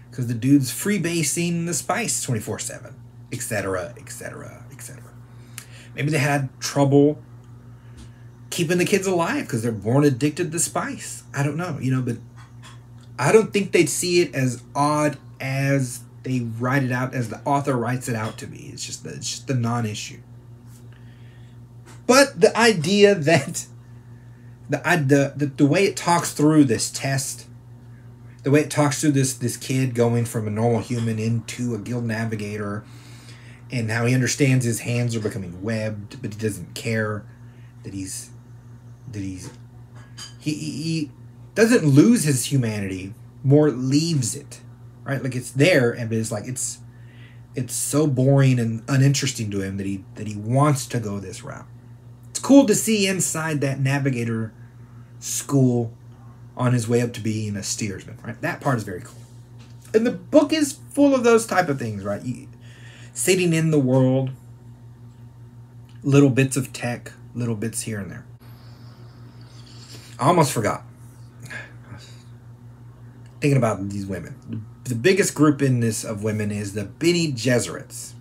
because the dude's freebasing the spice 24/7, etc., etc., etc. Maybe they had trouble keeping the kids alive because they're born addicted to spice. I don't know, but I don't think they'd see it as odd as they write it out, as the author writes it out to be. It's just the non-issue. But the idea that the way it talks through this test, the way it talks through this kid going from a normal human into a Guild Navigator, and how he understands his hands are becoming webbed, but he doesn't care that he doesn't lose his humanity, more leaves it, right? Like it's there, and it's like it's so boring and uninteresting to him that he wants to go this route. It's cool to see inside that navigator school on his way up to being a steersman, right? That part is very cool. And the book is full of those type of things, right? Sitting in the world, little bits of tech, little bits here and there. I almost forgot. Thinking about these women. The biggest group in this of women is the Bene Gesserits.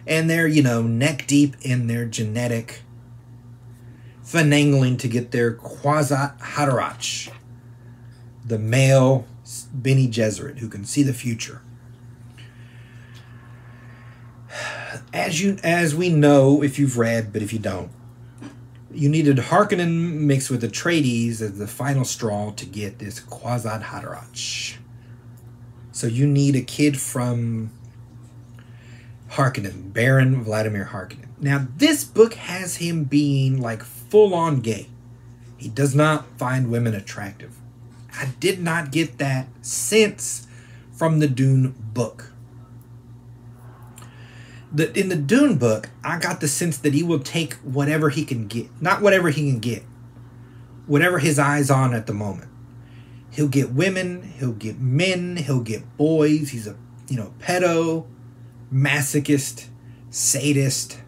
And they're, neck deep in their genetic finagling to get their Quasat Haderach, the male Bene Gesserit who can see the future. As we know, if you've read, but if you don't, you needed Harkonnen mixed with Atreides as the final straw to get this Quasat Haderach. So you need a kid from Harkonnen, Baron Vladimir Harkonnen. Now, this book has him being like full-on gay. He does not find women attractive. I did not get that sense from the Dune book. In the Dune book, I got the sense that he will take whatever he can get. Not whatever he can get. Whatever his eye's on at the moment. He'll get women, he'll get men, he'll get boys. He's a, pedo, masochist, sadist,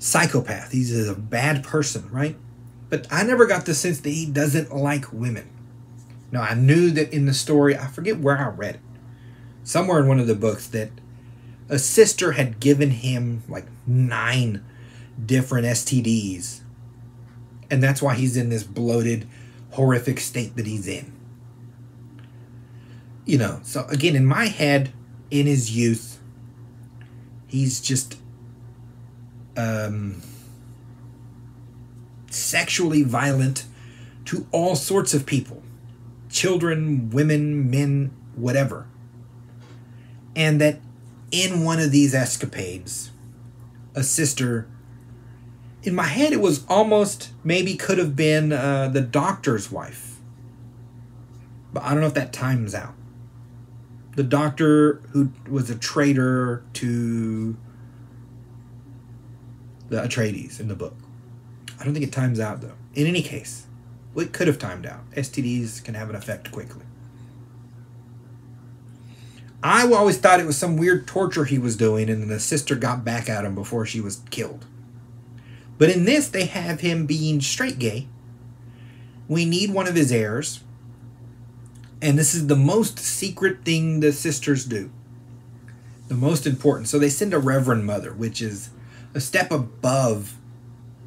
psychopath. He's a bad person, right? But I never got the sense that he doesn't like women. Now, I knew that in the story, I forget where I read it. Somewhere in one of the books that a sister had given him like 9 different STDs. And that's why he's in this bloated, horrific state that he's in. You know, so again, in my head, in his youth, he's just sexually violent to all sorts of people. Children, women, men, whatever. And that in one of these escapades, a sister, in my head it was almost, maybe could have been the doctor's wife. But I don't know if that times out. The doctor who was a traitor to the Atreides in the book. I don't think it times out though. In any case, well, it could have timed out. STDs can have an effect quickly. I always thought it was some weird torture he was doing, and then the sister got back at him before she was killed. But in this, they have him being straight gay. We need one of his heirs. And this is the most secret thing the sisters do. The most important. So they send a Reverend Mother, which is a step above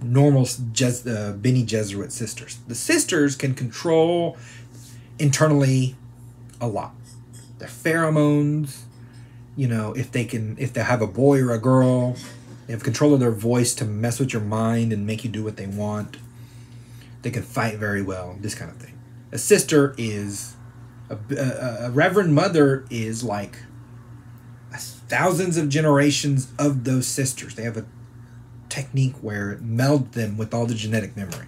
normal Bene Gesserit sisters. The sisters can control internally a lot. Their pheromones, you know, if they have a boy or a girl, they have control of their voice to mess with your mind and make you do what they want. They can fight very well, this kind of thing. A sister is, a Reverend Mother is like thousands of generations of those sisters. They have a technique where it melds them with all the genetic memory.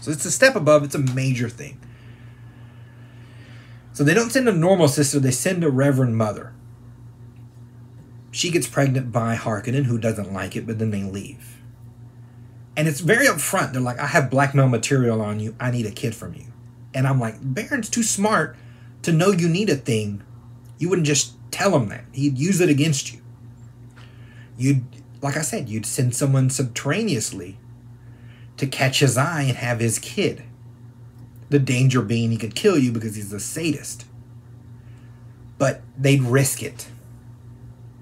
So it's a step above, it's a major thing. So they don't send a normal sister, they send a Reverend Mother. She gets pregnant by Harkonnen, who doesn't like it, but then they leave. And it's very upfront. They're like, I have blackmail material on you. I need a kid from you. And I'm like, Baron's too smart to know you need a thing. You wouldn't just tell him that. He'd use it against you. You'd, like I said, you'd send someone subterraneously to catch his eye and have his kid. The danger being he could kill you because he's a sadist. But they'd risk it.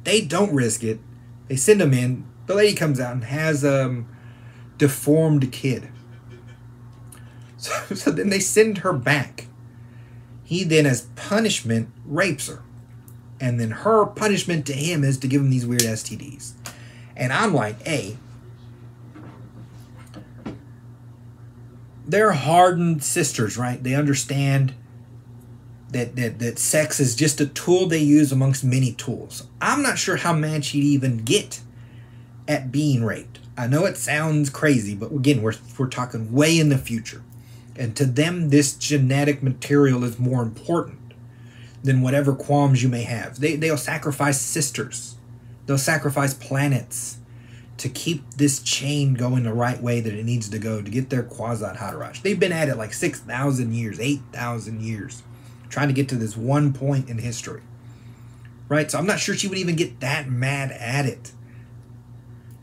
They don't risk it. They send him in. The lady comes out and has a deformed kid. So then they send her back. He then, as punishment, rapes her. And then her punishment to him is to give him these weird STDs. And I'm like, hey, they're hardened sisters, right? They understand that sex is just a tool they use amongst many tools. I'm not sure how mad she'd even get at being raped. I know it sounds crazy, but again, we're talking way in the future. And to them, this genetic material is more important than whatever qualms you may have. They'll sacrifice sisters. They'll sacrifice planets to keep this chain going the right way that it needs to go, to get their Quasad-Haderach. They've been at it like 6,000 years, 8,000 years, trying to get to this one point in history. Right? So I'm not sure she would even get that mad at it.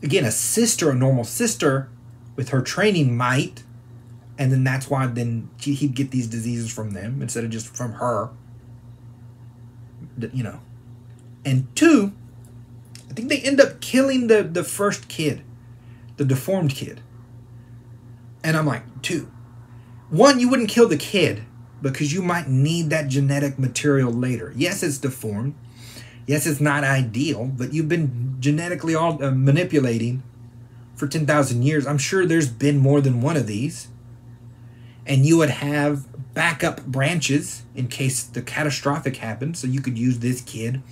Again, a normal sister, with her training might, and then that's why then he'd get these diseases from them instead of just from her. You know. And two, I think they end up killing the first kid, the deformed kid. And I'm like, two. One, you wouldn't kill the kid because you might need that genetic material later. Yes, it's deformed. Yes, it's not ideal, but you've been genetically all manipulating for 10,000 years. I'm sure there's been more than one of these. And you would have backup branches in case the catastrophic happened. So you could use this kid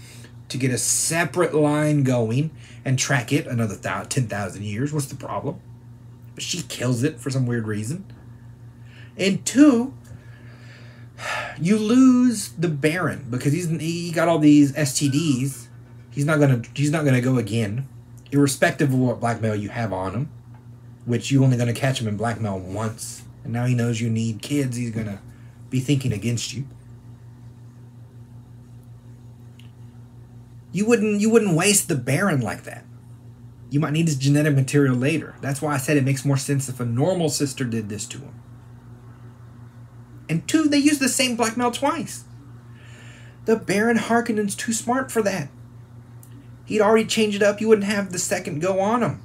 to get a separate line going and track it another 10,000 years. What's the problem? But she kills it for some weird reason. And two, you lose the Baron because he got all these STDs. He's not gonna go again, irrespective of what blackmail you have on him, which you're only gonna catch him in blackmail once. And now he knows you need kids. He's gonna be thinking against you. You wouldn't waste the Baron like that. You might need his genetic material later. That's why I said it makes more sense if a normal sister did this to him. And two, they use the same blackmail twice. The Baron Harkonnen's too smart for that. He'd already changed it up. You wouldn't have the second go on him.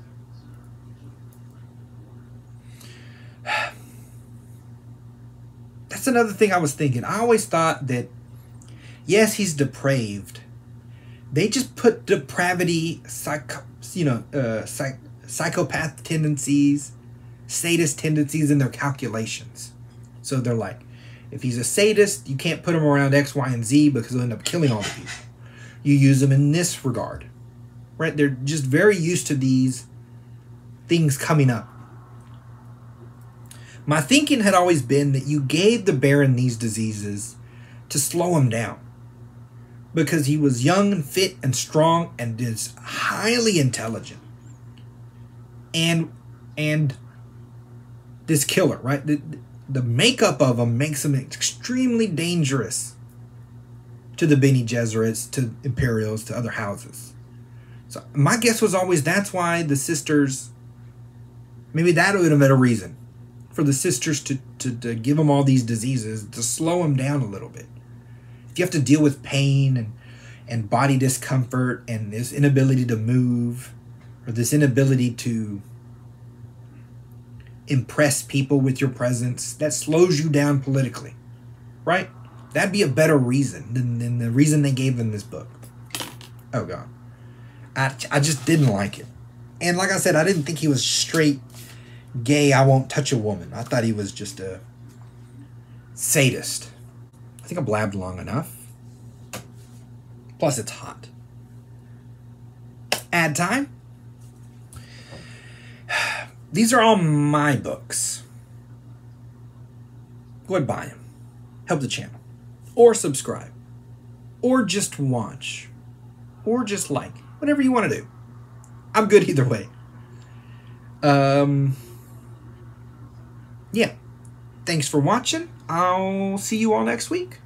another thing I was thinking. I always thought that, yes, he's depraved. They just put depravity, psychopath tendencies, sadist tendencies in their calculations. So they're like, if he's a sadist, you can't put him around X, Y, and Z because he'll end up killing all the people. You use them in this regard, right? They're just very used to these things coming up. My thinking had always been that you gave the Baron these diseases to slow him down, because he was young and fit and strong and is highly intelligent. And this killer, right? The makeup of him makes him extremely dangerous to the Bene Gesserits, to Imperials, to other houses. So my guess was always that's why the sisters, maybe that would have been a reason for the sisters to give him all these diseases, to slow him down a little bit. If you have to deal with pain and body discomfort and this inability to move, or this inability to impress people with your presence, that slows you down politically, right? That'd be a better reason than the reason they gave in this book. Oh, God. I just didn't like it. And like I said, I didn't think he was straight gay, I won't touch a woman. I thought he was just a sadist. I think I blabbed long enough. Plus, it's hot. Ad time. These are all my books. Go ahead and buy them. Help the channel. Or subscribe. Or just watch. Or just like. Whatever you want to do. I'm good either way. Yeah. Thanks for watching. I'll see you all next week.